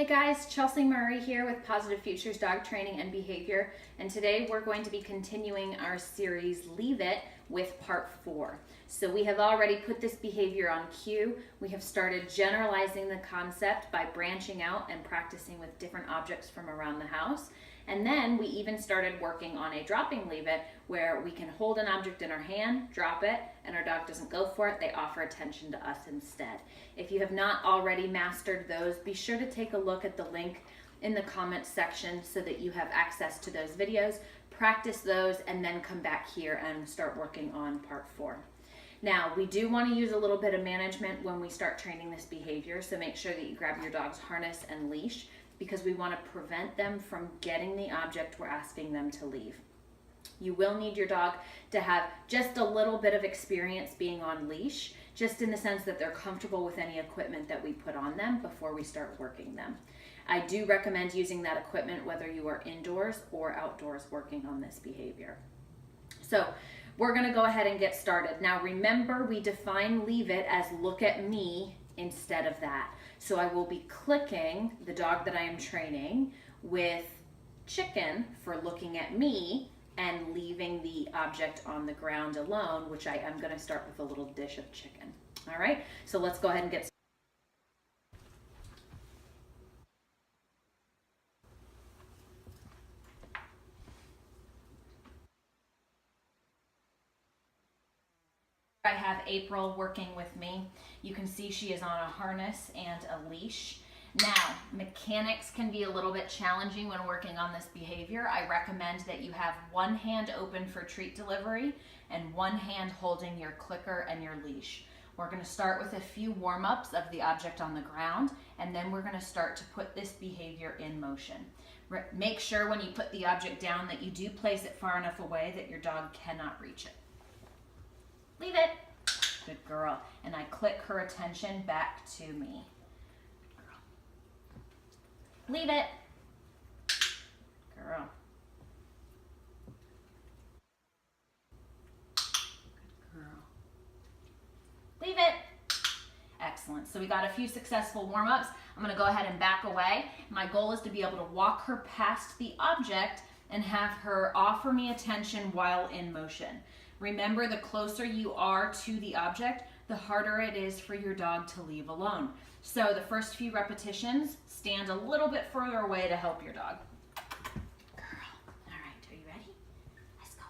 Hey guys, Chelsea Murray here with Positive Futures Dog Training and Behavior, and today we're going to be continuing our series Leave It with part 4. So we have already put this behavior on cue. We have started generalizing the concept by branching out and practicing with different objects from around the house. And then we even started working on a dropping leave it, where we can hold an object in our hand, drop it, and our dog doesn't go for it. They offer attention to us instead. If you have not already mastered those, be sure to take a look at the link in the comments section so that you have access to those videos. Practice those and then come back here and start working on part 4. Now, we do want to use a little bit of management when we start training this behavior, so make sure that you grab your dog's harness and leash, because we want to prevent them from getting the object we're asking them to leave. You will need your dog to have just a little bit of experience being on leash, just in the sense that they're comfortable with any equipment that we put on them before we start working them. I do recommend using that equipment whether you are indoors or outdoors working on this behavior. So we're going to go ahead and get started. Now remember, we define leave it as look at me instead of that. So I will be clicking the dog that I am training with chicken for looking at me and leaving the object on the ground alone, which I am going to start with a little dish of chicken. All right, so let's go ahead and get started. I have April working with me. You can see she is on a harness and a leash. Now, mechanics can be a little bit challenging when working on this behavior. I recommend that you have one hand open for treat delivery and one hand holding your clicker and your leash. We're going to start with a few warm-ups of the object on the ground, and then we're going to start to put this behavior in motion. Make sure when you put the object down that you do place it far enough away that your dog cannot reach it. Leave it. Good girl. And I click her attention back to me. Good girl. Leave it. Good girl. Good girl. Leave it. Excellent. So we got a few successful warm-ups. I'm going to go ahead and back away. My goal is to be able to walk her past the object and have her offer me attention while in motion. Remember, the closer you are to the object, the harder it is for your dog to leave alone. So the first few repetitions, stand a little bit further away to help your dog. Girl. All right, are you ready? Let's go.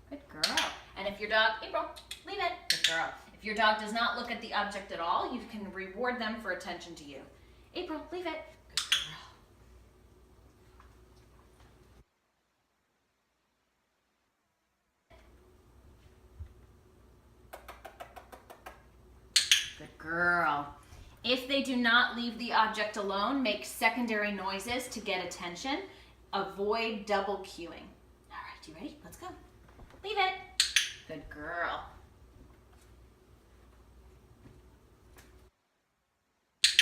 Good girl. And if your dog, April, leave it. Good girl. If your dog does not look at the object at all, you can reward them for attention to you. April, leave it. Good girl. If they do not leave the object alone, make secondary noises to get attention. Avoid double cueing. All right, you ready? Let's go. Leave it. Good girl. Good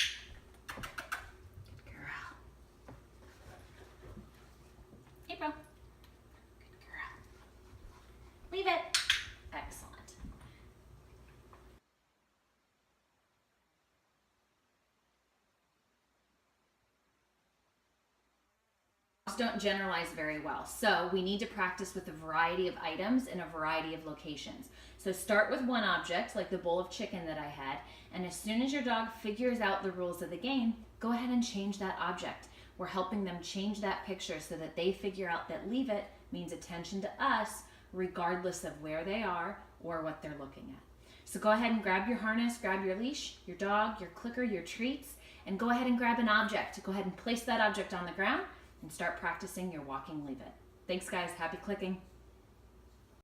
girl. April. Good girl. Leave it. Excellent. Don't generalize very well, so we need to practice with a variety of items in a variety of locations. So start with one object, like the bowl of chicken that I had, and as soon as your dog figures out the rules of the game, go ahead and change that object. We're helping them change that picture so that they figure out that leave it means attention to us, regardless of where they are or what they're looking at. So go ahead and grab your harness, grab your leash, your dog, your clicker, your treats, and go ahead and grab an object. Go ahead and place that object on the ground and start practicing your walking leave it. Thanks guys, happy clicking.